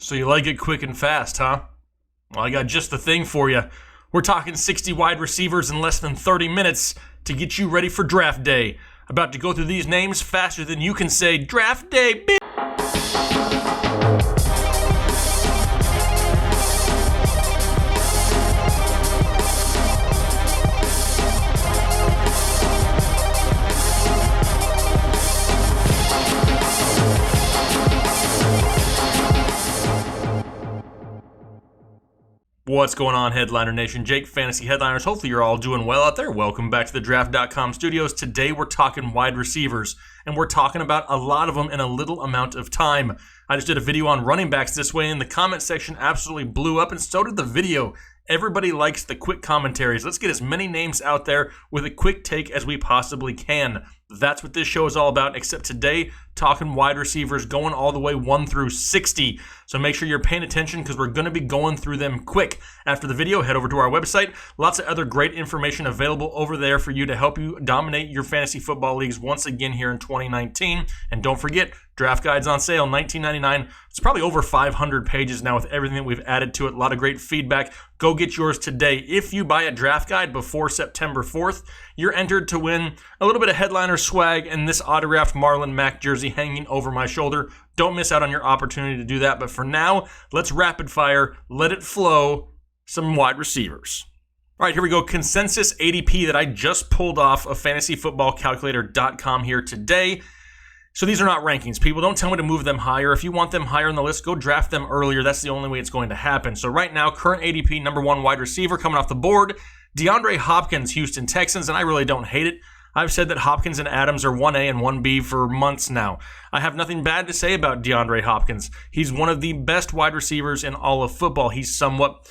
So you like it quick and fast, huh? Well, I got just the thing for you. We're talking 60 wide receivers in less than 30 minutes to get you ready for draft day. About to go through these names faster than you can say draft day, bitch. What's going on, Headliner Nation? Jake, Fantasy Headliners. Hopefully you're all doing well out there. Welcome back to the Draft.com studios. Today we're talking wide receivers, and we're talking about a lot of them in a little amount of time. I just did a video on running backs this way, and the comment section absolutely blew up, and so did the video. Everybody likes the quick commentaries. Let's get as many names out there with a quick take as we possibly can. That's what this show is all about, except today, talking wide receivers going all the way 1 through 60. So make sure you're paying attention because we're going to be going through them quick. After the video, head over to our website. Lots of other great information available over there for you to help you dominate your fantasy football leagues once again here in 2019. And don't forget, Draft Guide's on sale, $19.99. It's probably over 500 pages now with everything that we've added to it. A lot of great feedback. Go get yours today. If you buy a Draft Guide before September 4th, you're entered to win a little bit of Headliner swag and this autographed Marlon Mack jersey hanging over my shoulder. Don't miss out on your opportunity to do that. But for now, let's rapid fire, let it flow, some wide receivers. All right, here we go. Consensus ADP that I just pulled off of fantasyfootballcalculator.com here today. So these are not rankings. People, don't tell me to move them higher. If you want them higher on the list, go draft them earlier. That's the only way it's going to happen. So right now, current ADP, number 1 wide receiver coming off the board, DeAndre Hopkins, Houston Texans, and I really don't hate it. I've said that Hopkins and Adams are 1A and 1B for months now. I have nothing bad to say about DeAndre Hopkins. He's one of the best wide receivers in all of football. He's somewhat,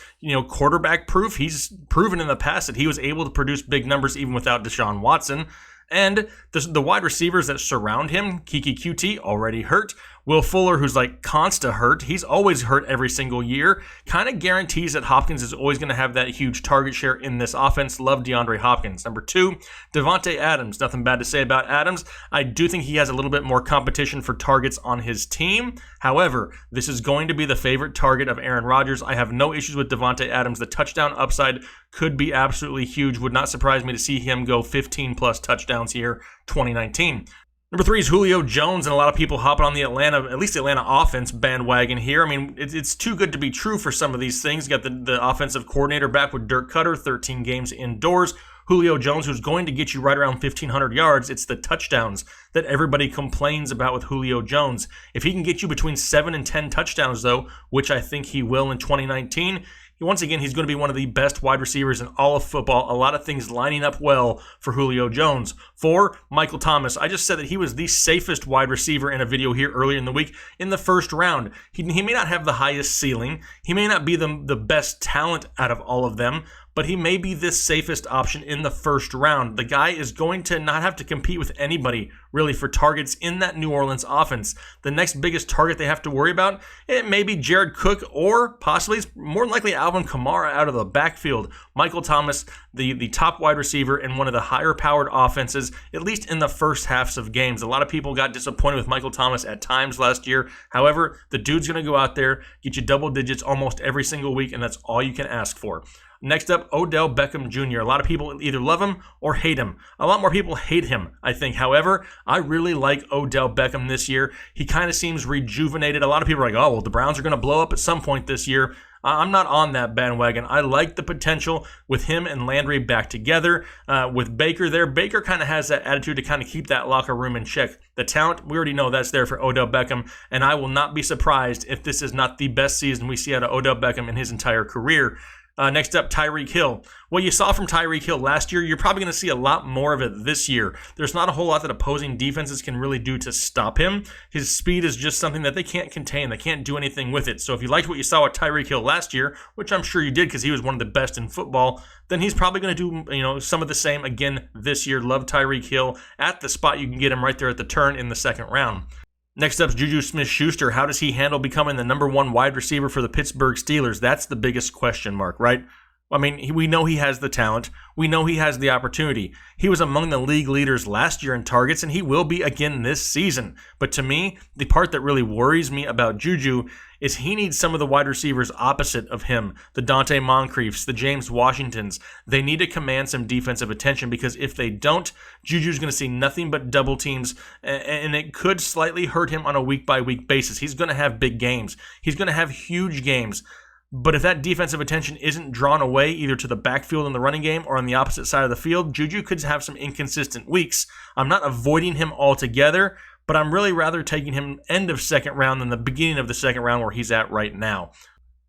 quarterback proof. He's proven in the past that he was able to produce big numbers even without Deshaun Watson. And the wide receivers that surround him, Kiki QT, already hurt. Will Fuller, who's like constant hurt, he's always hurt every single year, kind of guarantees that Hopkins is always going to have that huge target share in this offense. Love DeAndre Hopkins. Number 2, Devontae Adams. Nothing bad to say about Adams. I do think he has a little bit more competition for targets on his team. However, this is going to be the favorite target of Aaron Rodgers. I have no issues with Devontae Adams. The touchdown upside could be absolutely huge. Would not surprise me to see him go 15-plus touchdowns here 2019. Number 3 is Julio Jones, and a lot of people hopping on the Atlanta offense bandwagon here. I mean, it's too good to be true for some of these things. You got the offensive coordinator back with Dirk Cutter, 13 games indoors. Julio Jones, who's going to get you right around 1,500 yards. It's the touchdowns that everybody complains about with Julio Jones. If he can get you between 7 and 10 touchdowns, though, which I think he will in 2019, once again, he's going to be one of the best wide receivers in all of football. A lot of things lining up well for Julio Jones. 4, Michael Thomas. I just said that he was the safest wide receiver in a video here earlier in the week in the first round. He may not have the highest ceiling. He may not be the best talent out of all of them, but he may be the safest option in the first round. The guy is going to not have to compete with anybody, really, for targets in that New Orleans offense. The next biggest target they have to worry about, it may be Jared Cook or possibly, more than likely, Alvin Kamara out of the backfield. Michael Thomas, the top wide receiver in one of the higher-powered offenses, at least in the first halves of games. A lot of people got disappointed with Michael Thomas at times last year. However, the dude's going to go out there, get you double digits almost every single week, and that's all you can ask for. Next up, Odell Beckham Jr. A lot of people either love him or hate him. A lot more people hate him, I think. However, I really like Odell Beckham this year. He kind of seems rejuvenated. A lot of people are like, oh, well, the Browns are going to blow up at some point this year. I'm not on that bandwagon. I like the potential with him and Landry back together. With Baker there, Baker kind of has that attitude to kind of keep that locker room in check. The talent, we already know that's there for Odell Beckham, and I will not be surprised if this is not the best season we see out of Odell Beckham in his entire career. Next up, Tyreek Hill. What you saw from Tyreek Hill last year, you're probably going to see a lot more of it this year. There's not a whole lot that opposing defenses can really do to stop him. His speed is just something that they can't contain. They can't do anything with it. So if you liked what you saw with Tyreek Hill last year, which I'm sure you did because he was one of the best in football, then he's probably going to do some of the same again this year. Love Tyreek Hill at the spot. You can get him right there at the turn in the second round. Next up is Juju Smith-Schuster. How does he handle becoming the number 1 wide receiver for the Pittsburgh Steelers? That's the biggest question mark, right? I mean, we know he has the talent. We know he has the opportunity. He was among the league leaders last year in targets, and he will be again this season. But to me, the part that really worries me about Juju is he needs some of the wide receivers opposite of him, the Dante Moncriefs, the James Washingtons. They need to command some defensive attention, because if they don't, Juju's going to see nothing but double teams, and it could slightly hurt him on a week-by-week basis. He's going to have big games. He's going to have huge games. But if that defensive attention isn't drawn away either to the backfield in the running game or on the opposite side of the field, Juju could have some inconsistent weeks. I'm not avoiding him altogether, but I'm really rather taking him end of second round than the beginning of the second round where he's at right now.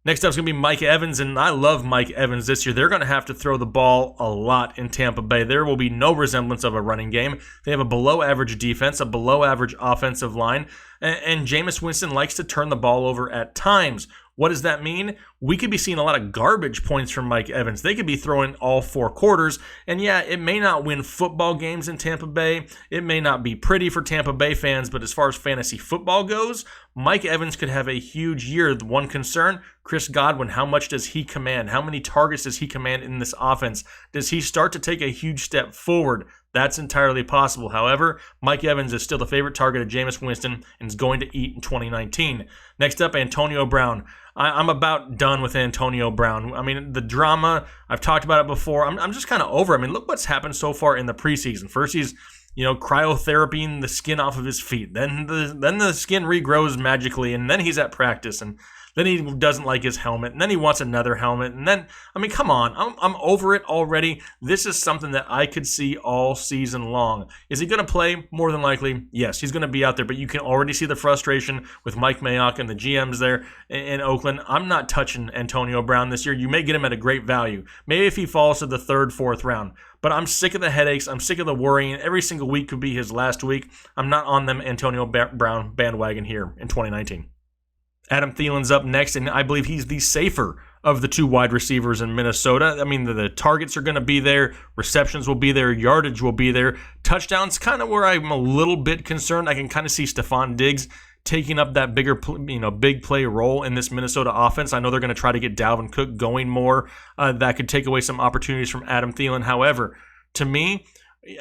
Next up is going to be Mike Evans, and I love Mike Evans this year. They're going to have to throw the ball a lot in Tampa Bay. There will be no resemblance of a running game. They have a below-average defense, a below-average offensive line, and Jameis Winston likes to turn the ball over at times. What does that mean? We could be seeing a lot of garbage points from Mike Evans. They could be throwing all 4 quarters, and yeah, it may not win football games in Tampa Bay. It may not be pretty for Tampa Bay fans, but as far as fantasy football goes, Mike Evans could have a huge year. The one concern, Chris Godwin, how much does he command? How many targets does he command in this offense? Does he start to take a huge step forward? That's entirely possible. However, Mike Evans is still the favorite target of Jameis Winston and is going to eat in 2019. Next up, Antonio Brown. I'm about done with Antonio Brown. I mean, the drama, I've talked about it before. I'm just kind of over it. I mean, look what's happened so far in the preseason. First, he's cryotherapying the skin off of his feet. Then the skin regrows magically, and then he's at practice, and then he doesn't like his helmet, and then he wants another helmet, and then, I mean, come on, I'm over it already. This is something that I could see all season long. Is he going to play? More than likely, yes, he's going to be out there, but you can already see the frustration with Mike Mayock and the GMs there in Oakland. I'm not touching Antonio Brown this year. You may get him at a great value. Maybe if he falls to the 3rd, 4th round. But I'm sick of the headaches. I'm sick of the worrying. Every single week could be his last week. I'm not on them Antonio Brown bandwagon here in 2019. Adam Thielen's up next, and I believe he's the safer of the 2 wide receivers in Minnesota. I mean, the targets are going to be there. Receptions will be there. Yardage will be there. Touchdowns, kind of where I'm a little bit concerned. I can kind of see Stephon Diggs taking up that big play role in this Minnesota offense. I know they're going to try to get Dalvin Cook going more. That could take away some opportunities from Adam Thielen. However, to me,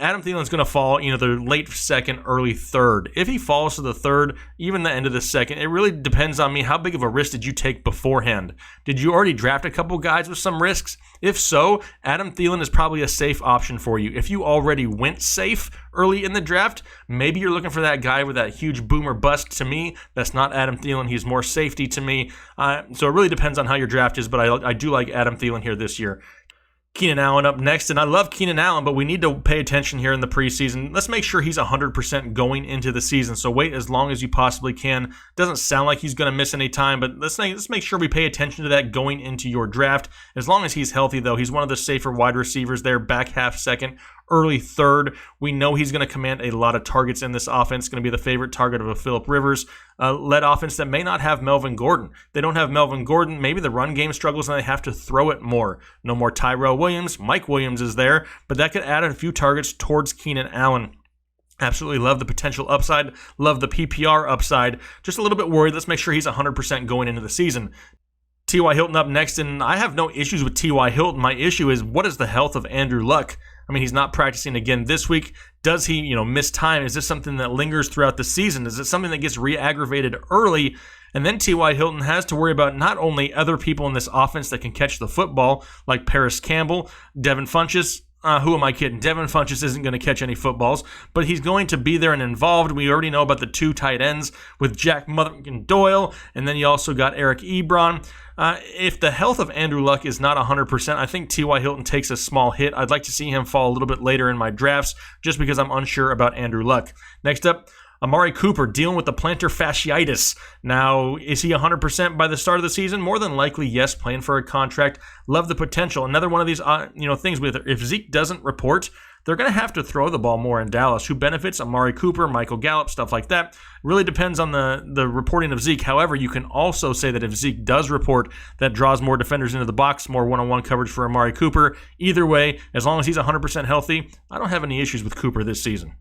Adam Thielen's going to fall the late 2nd, early 3rd. If he falls to the 3rd, even the end of the 2nd, it really depends on me. How big of a risk did you take beforehand? Did you already draft a couple guys with some risks? If so, Adam Thielen is probably a safe option for you. If you already went safe early in the draft, maybe you're looking for that guy with that huge boomer bust. To me, that's not Adam Thielen. He's more safety to me. So it really depends on how your draft is, but I do like Adam Thielen here this year. Keenan Allen up next, and I love Keenan Allen, but we need to pay attention here in the preseason. Let's make sure he's 100% going into the season, so wait as long as you possibly can. Doesn't sound like he's going to miss any time, but let's make sure we pay attention to that going into your draft. As long as he's healthy, though, he's one of the safer wide receivers there, back half 2nd, early 3rd. We know he's going to command a lot of targets in this offense. Going to be the favorite target of a Phillip Rivers led offense that may not have Melvin Gordon. They don't have Melvin Gordon. Maybe the run game struggles and they have to throw it more. No more Tyrell Williams. Mike Williams is there, but that could add a few targets towards Keenan Allen. Absolutely love the potential upside. Love the PPR upside. Just a little bit worried. Let's make sure he's 100% going into the season. T.Y. Hilton up next, and I have no issues with T.Y. Hilton. My issue is, what is the health of Andrew Luck? I mean, he's not practicing again this week. Does he, miss time? Is this something that lingers throughout the season? Is it something that gets re-aggravated early? And then T.Y. Hilton has to worry about not only other people in this offense that can catch the football, like Paris Campbell, Devin Funchess. Who am I kidding? Devin Funchess isn't going to catch any footballs, but he's going to be there and involved. We already know about the 2 tight ends with Jack Motherfucking Doyle, and then you also got Eric Ebron. If the health of Andrew Luck is not 100%, I think T.Y. Hilton takes a small hit. I'd like to see him fall a little bit later in my drafts just because I'm unsure about Andrew Luck. Next up, Amari Cooper dealing with the plantar fasciitis. Now, is he 100% by the start of the season? More than likely, yes, playing for a contract. Love the potential. Another one of these things with if Zeke doesn't report, they're going to have to throw the ball more in Dallas. Who benefits? Amari Cooper, Michael Gallup, stuff like that. Really depends on the reporting of Zeke. However, you can also say that if Zeke does report, that draws more defenders into the box, more one-on-one coverage for Amari Cooper. Either way, as long as he's 100% healthy, I don't have any issues with Cooper this season.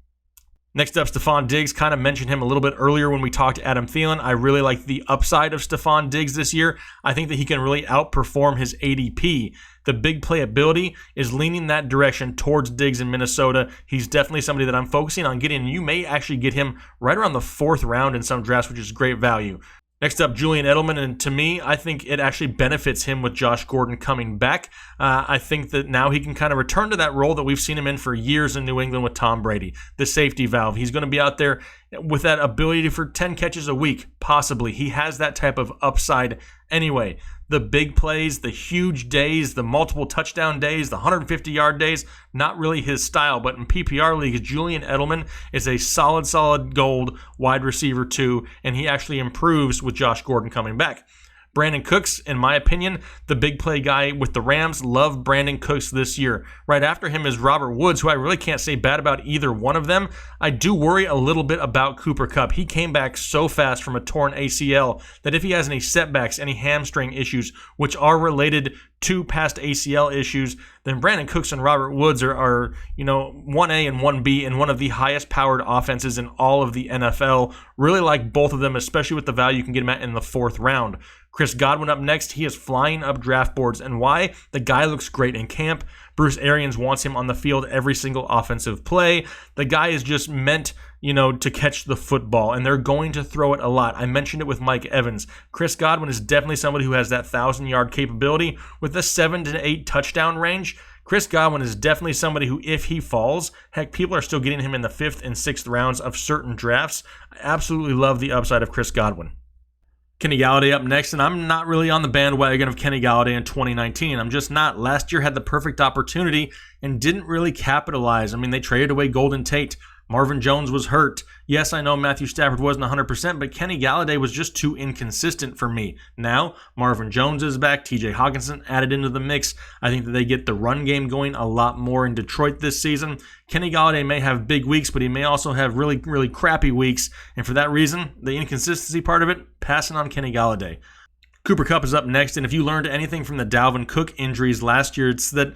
Next up, Stephon Diggs. Kind of mentioned him a little bit earlier when we talked to Adam Thielen. I really like the upside of Stephon Diggs this year. I think that he can really outperform his ADP. The big play ability is leaning that direction towards Diggs in Minnesota. He's definitely somebody that I'm focusing on getting. You may actually get him right around the 4th round in some drafts, which is great value. Next up, Julian Edelman, and to me, I think it actually benefits him with Josh Gordon coming back. I think that now he can kind of return to that role that we've seen him in for years in New England with Tom Brady, the safety valve. He's going to be out there with that ability for 10 catches a week, possibly. He has that type of upside anyway. The big plays, the huge days, the multiple touchdown days, the 150-yard days, not really his style. But in PPR leagues, Julian Edelman is a solid gold wide receiver too, and he actually improves with Josh Gordon coming back. Brandon Cooks, in my opinion, the big play guy with the Rams. Love Brandon Cooks this year. Right after him is Robert Woods, who I really can't say bad about either one of them. I do worry a little bit about Cooper Kupp. He came back so fast from a torn ACL that if he has any setbacks, any hamstring issues, which are related to past ACL issues, then Brandon Cooks and Robert Woods are 1A and 1B in one of the highest powered offenses in all of the NFL. Really like both of them, especially with the value you can get them at in the 4th round. Chris Godwin up next. He is flying up draft boards. And why? The guy looks great in camp. Bruce Arians wants him on the field every single offensive play. The guy is just meant, to catch the football, and they're going to throw it a lot. I mentioned it with Mike Evans. Chris Godwin is definitely somebody who has that 1,000-yard capability with a 7 to 8 touchdown range. Chris Godwin is definitely somebody who, if he falls, heck, people are still getting him in the 5th and 6th rounds of certain drafts. I absolutely love the upside of Chris Godwin. Kenny Galladay up next, and I'm not really on the bandwagon of Kenny Galladay in 2019. I'm just not. Last year had the perfect opportunity and didn't really capitalize. I mean, they traded away Golden Tate. Marvin Jones was hurt. Yes, I know Matthew Stafford wasn't 100%, but Kenny Galladay was just too inconsistent for me. Now, Marvin Jones is back. TJ Hawkinson added into the mix. I think that they get the run game going a lot more in Detroit this season. Kenny Galladay may have big weeks, but he may also have really, really crappy weeks. And for that reason, the inconsistency part of it, passing on Kenny Galladay. Cooper Kupp is up next, and if you learned anything from the Dalvin Cook injuries last year, it's that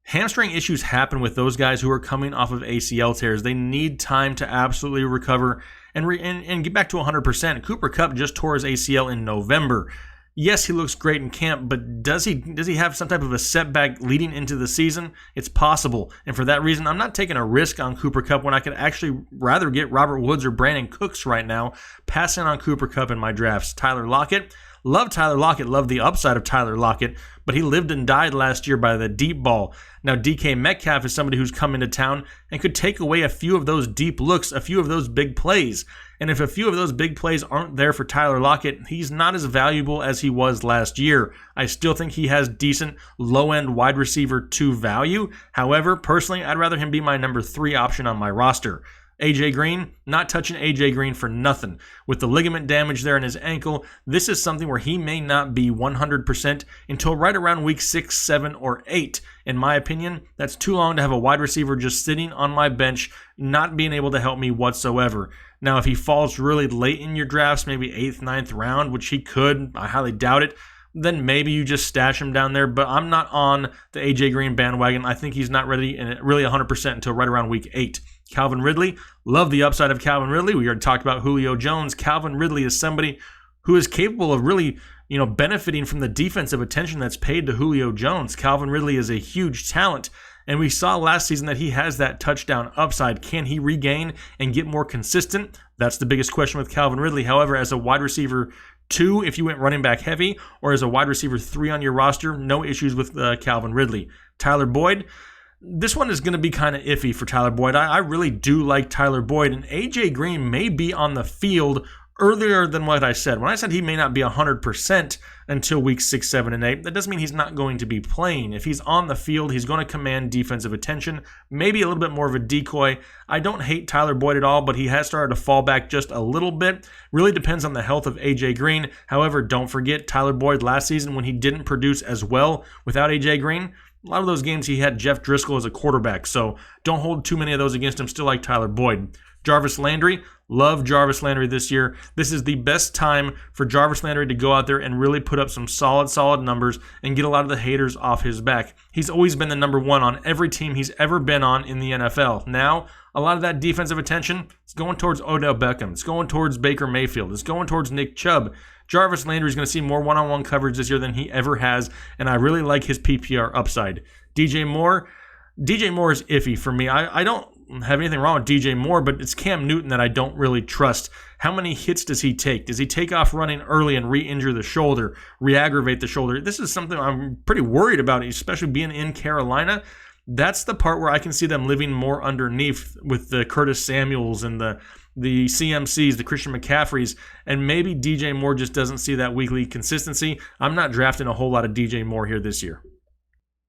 hamstring issues happen with those guys who are coming off of ACL tears. They need time to absolutely recover and get back to 100%. Cooper Kupp just tore his ACL in November. Yes, he looks great in camp, but does he have some type of a setback leading into the season? It's possible. And for that reason, I'm not taking a risk on Cooper Kupp when I could actually rather get Robert Woods or Brandon Cooks right now, passing on Cooper Kupp in my drafts. Tyler Lockett. Love Tyler Lockett, love the upside of Tyler Lockett, but he lived and died last year by the deep ball. Now, DK Metcalf is somebody who's come into town and could take away a few of those deep looks, a few of those big plays. And if a few of those big plays aren't there for Tyler Lockett, he's not as valuable as he was last year. I still think he has decent low-end wide receiver 2 value. However, personally, I'd rather him be my number 3 option on my roster. AJ Green, not touching AJ Green for nothing. With the ligament damage there in his ankle, this is something where he may not be 100% until right around week 6, 7, or 8. In my opinion, that's too long to have a wide receiver just sitting on my bench, not being able to help me whatsoever. Now, if he falls really late in your drafts, maybe 8th, 9th round, which he could, I highly doubt it, then maybe you just stash him down there. But I'm not on the AJ Green bandwagon. I think he's not ready and really 100% until right around week 8. Calvin Ridley, love the upside of Calvin Ridley. We already talked about Julio Jones. Calvin Ridley is somebody who is capable of really, benefiting from the defensive attention that's paid to Julio Jones. Calvin Ridley is a huge talent, and we saw last season that he has that touchdown upside. Can he regain and get more consistent? That's the biggest question with Calvin Ridley. However, as a wide receiver 2, if you went running back heavy, or as a wide receiver 3 on your roster, no issues with Calvin Ridley. Tyler Boyd, this one is going to be kind of iffy for Tyler Boyd. I really do like Tyler Boyd, and AJ Green may be on the field earlier than what I said. When I said he may not be 100% until weeks 6, 7, and 8, that doesn't mean he's not going to be playing. If he's on the field, he's going to command defensive attention, maybe a little bit more of a decoy. I don't hate Tyler Boyd at all, but he has started to fall back just a little bit. Really depends on the health of AJ Green. However, don't forget Tyler Boyd last season when he didn't produce as well without AJ Green. A lot of those games he had Jeff Driscoll as a quarterback, so don't hold too many of those against him. Still like Tyler Boyd. Jarvis Landry, love Jarvis Landry this year. This is the best time for Jarvis Landry to go out there and really put up some solid numbers and get a lot of the haters off his back. He's always been the number one on every team he's ever been on in the NFL. Now, a lot of that defensive attention is going towards Odell Beckham. It's going towards Baker Mayfield. It's going towards Nick Chubb. Jarvis Landry is going to see more one-on-one coverage this year than he ever has, and I really like his PPR upside. DJ Moore is iffy for me. I don't have anything wrong with DJ Moore, but it's Cam Newton that I don't really trust. How many hits does he take? Does he take off running early and re-injure the shoulder, re-aggravate the shoulder? This is something I'm pretty worried about, especially being in Carolina. That's the part where I can see them living more underneath with the Curtis Samuels and the CMCs, the Christian McCaffreys, and maybe DJ Moore just doesn't see that weekly consistency. I'm not drafting a whole lot of DJ Moore here this year.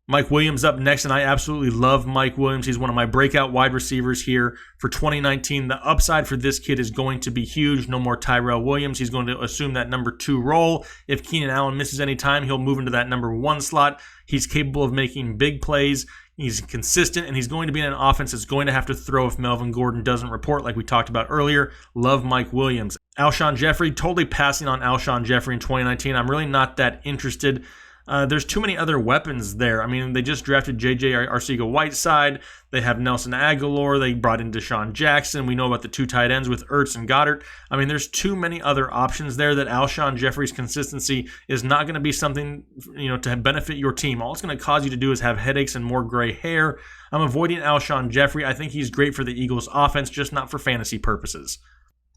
Mike Williams up next, and I absolutely love Mike Williams. He's one of my breakout wide receivers here for 2019. The upside for this kid is going to be huge. No more Tyrell Williams. He's going to assume that number 2 role. If Keenan Allen misses any time, he'll move into that number 1 slot. He's capable of making big plays. He's consistent, and he's going to be in an offense that's going to have to throw if Melvin Gordon doesn't report like we talked about earlier. Love Mike Williams. Alshon Jeffrey, totally passing on Alshon Jeffrey in 2019. I'm really not that interested. There's too many other weapons there. I mean, they just drafted J.J. Arcega-Whiteside. They have Nelson Aguilar. They brought in Deshaun Jackson. We know about the 2 tight ends with Ertz and Goddard. I mean, there's too many other options there that Alshon Jeffrey's consistency is not going to be something, to benefit your team. All it's going to cause you to do is have headaches and more gray hair. I'm avoiding Alshon Jeffrey. I think he's great for the Eagles' offense, just not for fantasy purposes.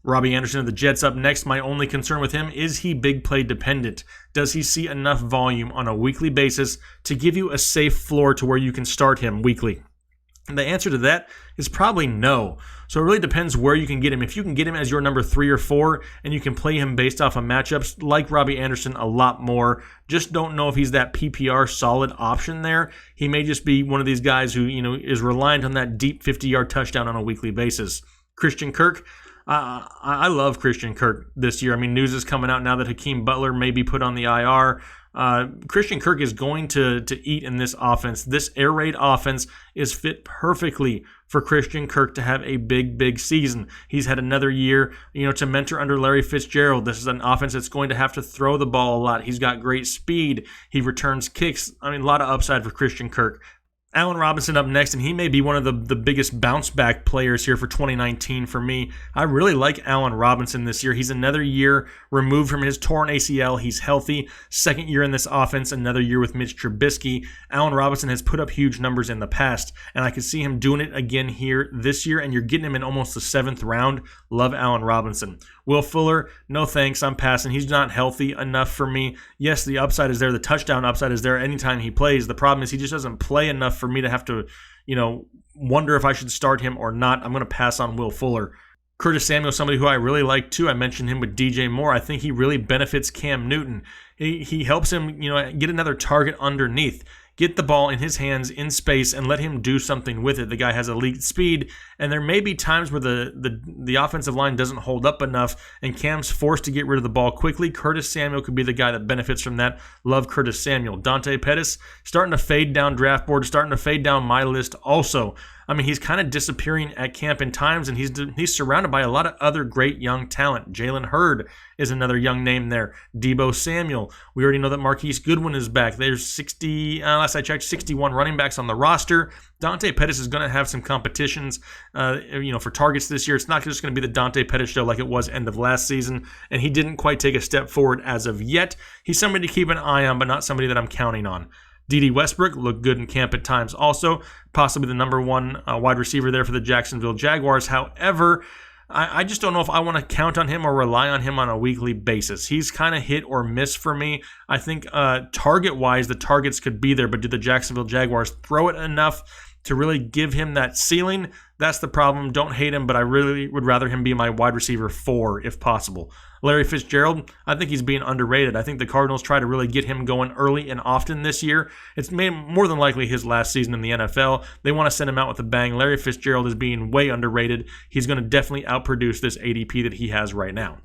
Robbie Anderson of the Jets up next. My only concern with him is he big play dependent. Does he see enough volume on a weekly basis to give you a safe floor to where you can start him weekly? And the answer to that is probably no. So it really depends where you can get him. If you can get him as your number 3 or 4 and you can play him based off of matchups, like Robbie Anderson a lot more. Just don't know if he's that PPR solid option there. He may just be one of these guys who, is reliant on that deep 50-yard touchdown on a weekly basis. Christian Kirk. I love Christian Kirk this year. I mean, news is coming out now that Hakeem Butler may be put on the IR. Christian Kirk is going to eat in this offense. This air raid offense is fit perfectly for Christian Kirk to have a big season. He's had another year, to mentor under Larry Fitzgerald. This is an offense that's going to have to throw the ball a lot. He's got great speed. He returns kicks. I mean, a lot of upside for Christian Kirk. Allen Robinson up next, and he may be one of the biggest bounce-back players here for 2019 for me. I really like Allen Robinson this year. He's another year removed from his torn ACL. He's healthy. Second year in this offense, another year with Mitch Trubisky. Allen Robinson has put up huge numbers in the past, and I can see him doing it again here this year, and you're getting him in almost the 7th round. Love Allen Robinson. Will Fuller, no thanks. I'm passing. He's not healthy enough for me. Yes, the upside is there. The touchdown upside is there anytime he plays. The problem is he just doesn't play enough for me to have to, wonder if I should start him or not. I'm going to pass on Will Fuller. Curtis Samuel, somebody who I really like too. I mentioned him with DJ Moore. I think he really benefits Cam Newton. He helps him, get another target underneath. Get the ball in his hands in space and let him do something with it. The guy has elite speed, and there may be times where the offensive line doesn't hold up enough and Cam's forced to get rid of the ball quickly. Curtis Samuel could be the guy that benefits from that. Love Curtis Samuel. Dante Pettis starting to fade down draft board, starting to fade down my list also. I mean, he's kind of disappearing at camp in times, and he's surrounded by a lot of other great young talent. Jalen Hurd is another young name there. Deebo Samuel. We already know that Marquise Goodwin is back. There's last I checked, 61 running backs on the roster. Dante Pettis is going to have some competitions, for targets this year. It's not just going to be the Dante Pettis show like it was end of last season, and he didn't quite take a step forward as of yet. He's somebody to keep an eye on, but not somebody that I'm counting on. D.D. Westbrook looked good in camp at times also, possibly the number 1 wide receiver there for the Jacksonville Jaguars. However, I just don't know if I want to count on him or rely on him on a weekly basis. He's kind of hit or miss for me. I think target-wise, the targets could be there, but did the Jacksonville Jaguars throw it enough to really give him that ceiling? That's the problem. Don't hate him, but I really would rather him be my wide receiver 4 if possible. Larry Fitzgerald, I think he's being underrated. I think the Cardinals try to really get him going early and often this year. It's more than likely his last season in the NFL. They want to send him out with a bang. Larry Fitzgerald is being way underrated. He's going to definitely outproduce this ADP that he has right now.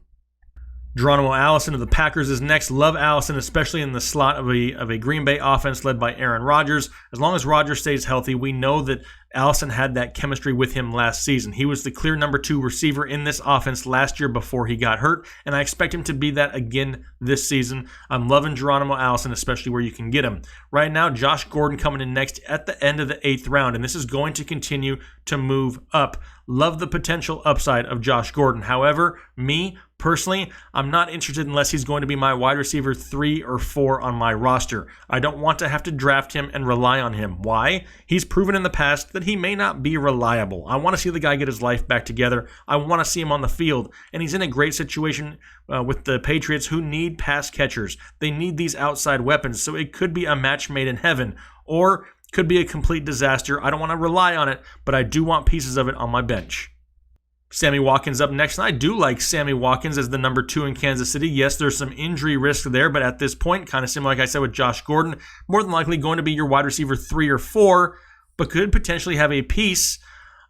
Geronimo Allison of the Packers is next. Love Allison, especially in the slot of a Green Bay offense led by Aaron Rodgers. As long as Rodgers stays healthy, we know that Allison had that chemistry with him last season. He was the clear number 2 receiver in this offense last year before he got hurt, and I expect him to be that again this season. I'm loving Geronimo Allison, especially where you can get him. Right now, Josh Gordon coming in next at the end of the 8th round, and this is going to continue to move up. Love the potential upside of Josh Gordon. However, me, personally, I'm not interested unless he's going to be my wide receiver 3 or 4 on my roster. I don't want to have to draft him and rely on him. Why? He's proven in the past that he may not be reliable. I want to see the guy get his life back together. I want to see him on the field. And he's in a great situation with the Patriots, who need pass catchers. They need these outside weapons. So it could be a match made in heaven, or could be a complete disaster. I don't want to rely on it, but I do want pieces of it on my bench. Sammy Watkins up next, and I do like Sammy Watkins as the number 2 in Kansas City. Yes, there's some injury risk there, but at this point, kind of similar like I said with Josh Gordon, more than likely going to be your wide receiver 3 or 4, but could potentially have a piece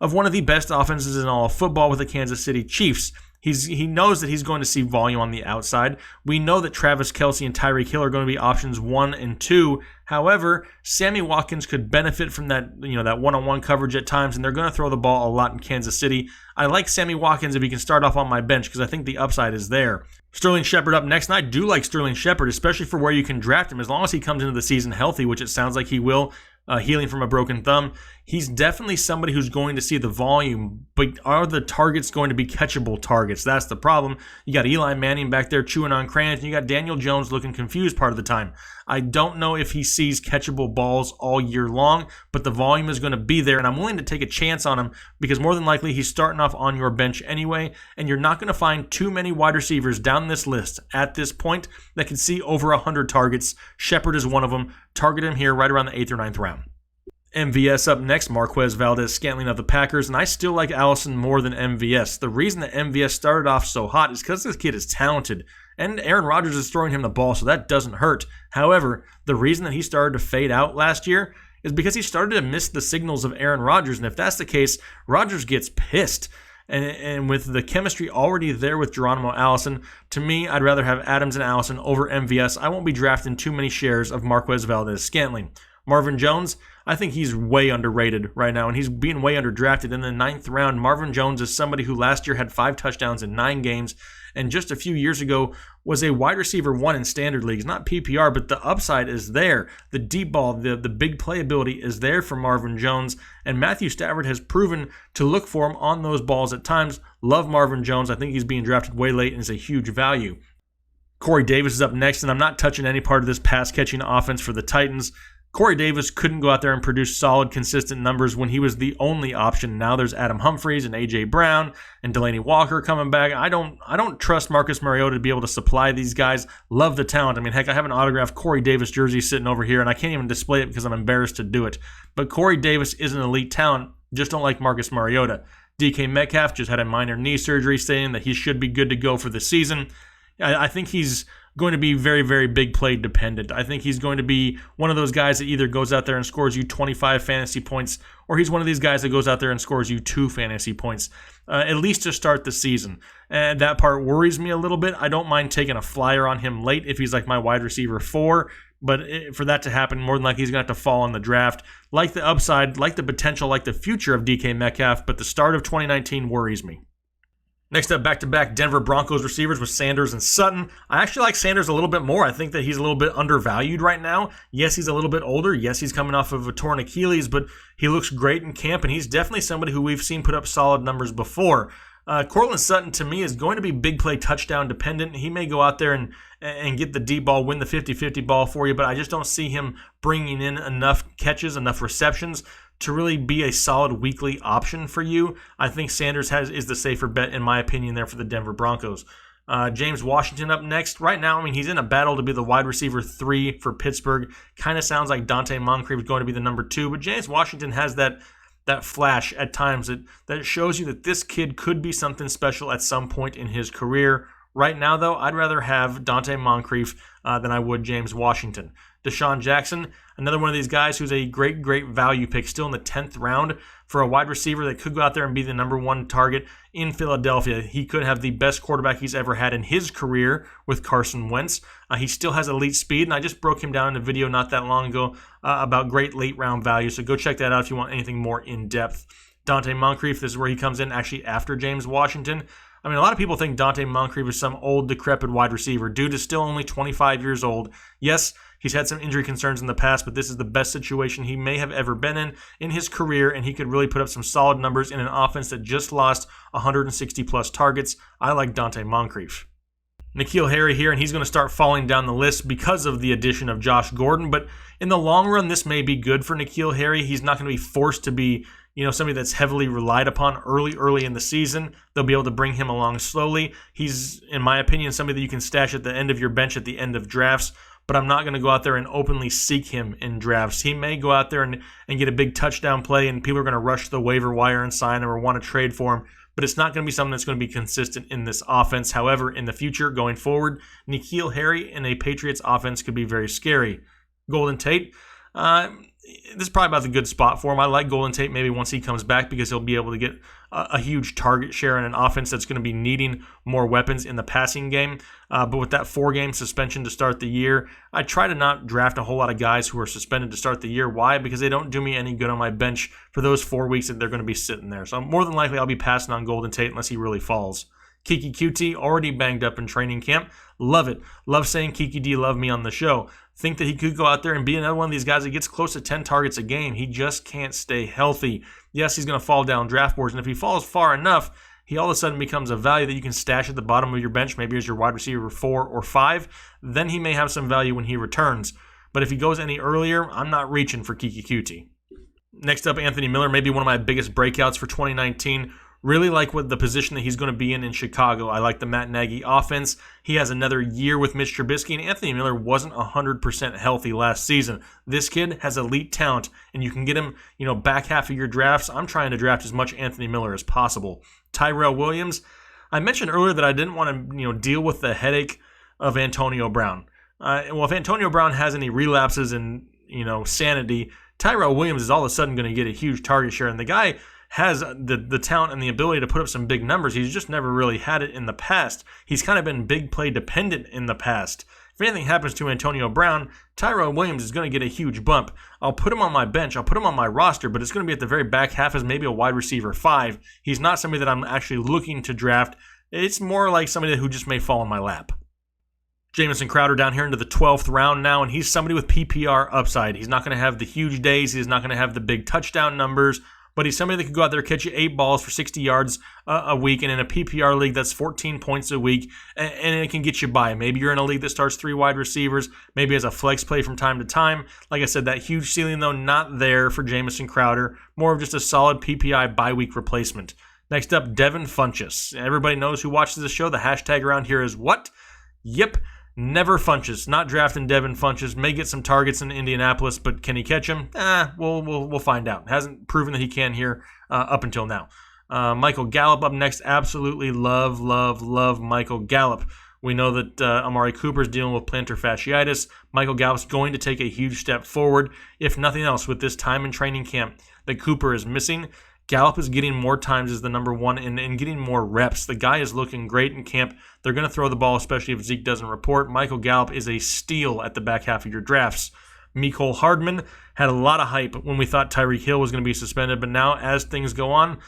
of one of the best offenses in all of football with the Kansas City Chiefs. He knows that he's going to see volume on the outside. We know that Travis Kelce and Tyreek Hill are going to be options 1 and 2. However, Sammy Watkins could benefit from that, that one-on-one coverage at times, and they're going to throw the ball a lot in Kansas City. I like Sammy Watkins if he can start off on my bench because I think the upside is there. Sterling Shepard up next, and I do like Sterling Shepard, especially for where you can draft him as long as he comes into the season healthy, which it sounds like he will. Healing from a broken thumb. He's definitely somebody who's going to see the volume, but are the targets going to be catchable targets? That's the problem. You got Eli Manning back there chewing on crayons, and you got Daniel Jones looking confused part of the time. I don't know if he sees catchable balls all year long, but the volume is going to be there, and I'm willing to take a chance on him because more than likely he's starting off on your bench anyway, and you're not going to find too many wide receivers down this list at this point that can see over 100 targets. Shepard is one of them. Target him here right around the 8th or 9th round. MVS up next, Marquez Valdez-Scantling of the Packers, and I still like Allison more than MVS. The reason that MVS started off so hot is because this kid is talented, and Aaron Rodgers is throwing him the ball, so that doesn't hurt. However, the reason that he started to fade out last year is because he started to miss the signals of Aaron Rodgers, and if that's the case, Rodgers gets pissed. And with the chemistry already there with Geronimo Allison, to me, I'd rather have Adams and Allison over MVS. I won't be drafting too many shares of Marquez Valdez-Scantling. Marvin Jones, I think he's way underrated right now, and he's being way underdrafted. In the 9th round, Marvin Jones is somebody who last year had 5 touchdowns in 9 games, and just a few years ago was a wide receiver 1 in standard leagues. Not PPR, but the upside is there. The deep ball, the big playability is there for Marvin Jones, and Matthew Stafford has proven to look for him on those balls at times. Love Marvin Jones. I think he's being drafted way late and is a huge value. Corey Davis is up next, and I'm not touching any part of this pass-catching offense for the Titans. Corey Davis couldn't go out there and produce solid, consistent numbers when he was the only option. Now there's Adam Humphries and A.J. Brown and Delaney Walker coming back. I don't trust Marcus Mariota to be able to supply these guys. Love the talent. I mean, heck, I have an autographed Corey Davis jersey sitting over here, and I can't even display it because I'm embarrassed to do it. But Corey Davis is an elite talent. Just don't like Marcus Mariota. DK Metcalf just had a minor knee surgery, saying that he should be good to go for the season. I think he's going to be very, very big play dependent. I think he's going to be one of those guys that either goes out there and scores you 25 fantasy points, or he's one of these guys that goes out there and scores you 2 fantasy points, at least to start the season. And that part worries me a little bit. I don't mind taking a flyer on him late if he's like my wide receiver 4, but for that to happen, more than likely he's going to have to fall in the draft. Like the upside, like the potential, like the future of DK Metcalf, but the start of 2019 worries me. Next up, back-to-back Denver Broncos receivers with Sanders and Sutton. I actually like Sanders a little bit more. I think that he's a little bit undervalued right now. Yes, he's a little bit older. Yes, he's coming off of a torn Achilles, but he looks great in camp, and he's definitely somebody who we've seen put up solid numbers before. Courtland Sutton, to me, is going to be big play touchdown dependent. He may go out there and get the deep ball, win the 50-50 ball for you, but I just don't see him bringing in enough catches, enough receptions to really be a solid weekly option for you. I think Sanders is the safer bet, in my opinion, there for the Denver Broncos. James Washington up next. Right now, I mean, he's in a battle to be the wide receiver 3 for Pittsburgh. Kind of sounds like Dante Moncrief is going to be the number 2, but James Washington has that flash at times that shows you that this kid could be something special at some point in his career. Right now, though, I'd rather have Dante Moncrief than I would James Washington. Deshaun Jackson, another one of these guys who's a great, great value pick, still in the 10th round for a wide receiver that could go out there and be the number one target in Philadelphia. He could have the best quarterback he's ever had in his career with Carson Wentz. He still has elite speed, and I just broke him down in a video not that long ago about great late round value, so go check that out if you want anything more in depth. Dante Moncrief, this is where he comes in actually after James Washington. I mean, a lot of people think Dante Moncrief is some old, decrepit wide receiver. Dude is still only 25 years old. Yes, he's had some injury concerns in the past, but this is the best situation he may have ever been in his career, and he could really put up some solid numbers in an offense that just lost 160-plus targets. I like Dante Moncrief. N'Keal Harry here, and he's going to start falling down the list because of the addition of Josh Gordon, but in the long run, this may be good for N'Keal Harry. He's not going to be forced to be somebody that's heavily relied upon early in the season. They'll be able to bring him along slowly. He's, in my opinion, somebody that you can stash at the end of your bench at the end of drafts, but I'm not going to go out there and openly seek him in drafts. He may go out there and get a big touchdown play, and people are going to rush to the waiver wire and sign him or want to trade for him, but it's not going to be something that's going to be consistent in this offense. However, in the future, going forward, N'Keal Harry in a Patriots offense could be very scary. Golden Tate, this is probably about the good spot for him. I like Golden Tate maybe once he comes back because he'll be able to get a huge target share in an offense that's going to be needing more weapons in the passing game. But with that 4-game suspension to start the year, I try to not draft a whole lot of guys who are suspended to start the year. Why? Because they don't do me any good on my bench for those 4 weeks that they're going to be sitting there. So more than likely I'll be passing on Golden Tate unless he really falls. Kiki QT, already banged up in training camp. Love it. Love saying Kiki D love me on the show. Think that he could go out there and be another one of these guys that gets close to 10 targets a game. He just can't stay healthy. Yes, he's going to fall down draft boards, and if he falls far enough, he all of a sudden becomes a value that you can stash at the bottom of your bench, maybe as your wide receiver 4 or 5. Then he may have some value when he returns. But if he goes any earlier, I'm not reaching for Kiki QT. Next up, Anthony Miller, maybe one of my biggest breakouts for 2019. Really like what the position that he's going to be in Chicago. I like the Matt Nagy offense. He has another year with Mitch Trubisky, and Anthony Miller wasn't 100% healthy last season. This kid has elite talent, and you can get him, back half of your drafts. I'm trying to draft as much Anthony Miller as possible. Tyrell Williams, I mentioned earlier that I didn't want to, deal with the headache of Antonio Brown. Well, if Antonio Brown has any relapses in, sanity, Tyrell Williams is all of a sudden going to get a huge target share, and the guy has the talent and the ability to put up some big numbers. He's just never really had it in the past. He's kind of been big play dependent in the past. If anything happens to Antonio Brown, Tyrell Williams is going to get a huge bump. I'll put him on my bench. I'll put him on my roster, but it's going to be at the very back half as maybe a wide receiver 5. He's not somebody that I'm actually looking to draft. It's more like somebody who just may fall in my lap. Jamison Crowder down here into the 12th round now, and he's somebody with PPR upside. He's not going to have the huge days. He's not going to have the big touchdown numbers. But he's somebody that could go out there, catch you 8 balls for 60 yards a week, and in a PPR league, that's 14 points a week, and it can get you by. Maybe you're in a league that starts 3 wide receivers, maybe as a flex play from time to time. Like I said, that huge ceiling, though, not there for Jamison Crowder. More of just a solid PPI bye-week replacement. Next up, Devin Funchess. Everybody knows who watches this show. The hashtag around here is what? Yep. Never Funchess. Not drafting Devin Funchess. May get some targets in Indianapolis, but can he catch him? We'll find out. Hasn't proven that he can here up until now. Michael Gallup up next. Absolutely love Michael Gallup. We know that Amari Cooper's dealing with plantar fasciitis. Michael Gallup's going to take a huge step forward. If nothing else, with this time in training camp that Cooper is missing, Gallup is getting more times as the number 1 and getting more reps. The guy is looking great in camp. They're going to throw the ball, especially if Zeke doesn't report. Michael Gallup is a steal at the back half of your drafts. Mecole Hardman had a lot of hype when we thought Tyreek Hill was going to be suspended, but now as things go on,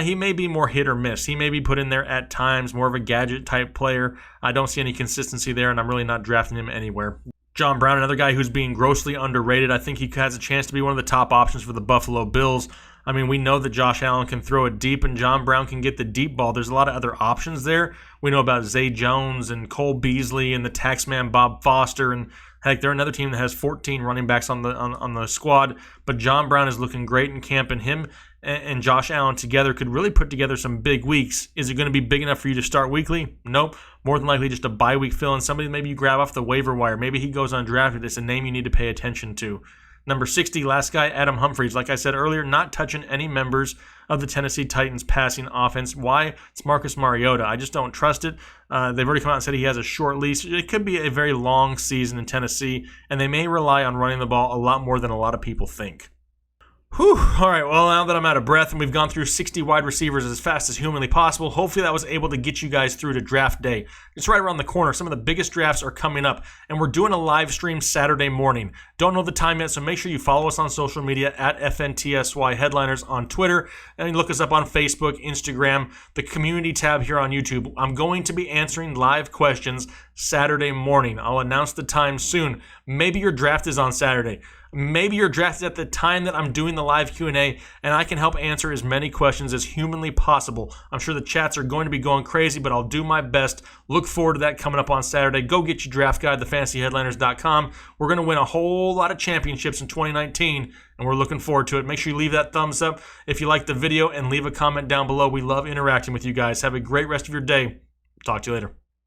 he may be more hit or miss. He may be put in there at times, more of a gadget-type player. I don't see any consistency there, and I'm really not drafting him anywhere. John Brown, another guy who's being grossly underrated. I think he has a chance to be one of the top options for the Buffalo Bills. I mean, we know that Josh Allen can throw it deep and John Brown can get the deep ball. There's a lot of other options there. We know about Zay Jones and Cole Beasley and the taxman Bob Foster, and heck, they're another team that has 14 running backs on the squad. But John Brown is looking great in camp, and him and Josh Allen together could really put together some big weeks. Is it going to be big enough for you to start weekly? Nope. More than likely just a bye week fill-in. Somebody maybe you grab off the waiver wire. Maybe he goes undrafted. It's a name you need to pay attention to. Number 60, last guy, Adam Humphries. Like I said earlier, not touching any members of the Tennessee Titans passing offense. Why? It's Marcus Mariota. I just don't trust it. They've already come out and said he has a short leash. It could be a very long season in Tennessee, and they may rely on running the ball a lot more than a lot of people think. Whew. All right, well, now that I'm out of breath and we've gone through 60 wide receivers as fast as humanly possible, hopefully that was able to get you guys through to draft day. It's right around the corner. Some of the biggest drafts are coming up, and we're doing a live stream Saturday morning. Don't know the time yet, so make sure you follow us on social media at FNTSY Headliners on Twitter, and look us up on Facebook, Instagram, the community tab here on YouTube. I'm going to be answering live questions Saturday morning. I'll announce the time soon. Maybe your draft is on Saturday. Maybe you're drafted at the time that I'm doing the live Q&A, and I can help answer as many questions as humanly possible. I'm sure the chats are going to be going crazy, but I'll do my best. Look forward to that coming up on Saturday. Go get your draft guide, thefantasyheadliners.com. We're going to win a whole lot of championships in 2019, and we're looking forward to it. Make sure you leave that thumbs up if you like the video, and leave a comment down below. We love interacting with you guys. Have a great rest of your day. Talk to you later.